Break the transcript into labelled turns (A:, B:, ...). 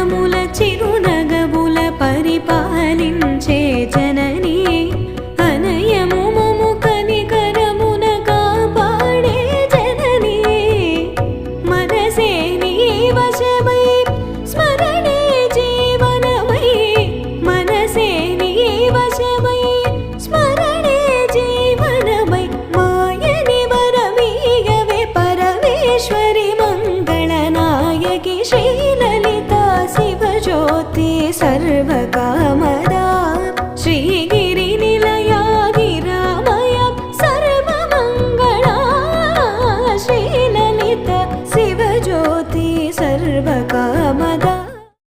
A: జగముల చిరునగవుల పరిపాలించే జననీ అనయము మము కనికరమున కాపాడే జననీ మనసే నీ వశమై స్మరణే జీవనమై మనసే నీ వశమై స్మరణే జీవనమై మాయని వరమీయవే పరమేశ్వరి మంగళనాయకి శ్రీలలితా శివజ్యోతి सर्वक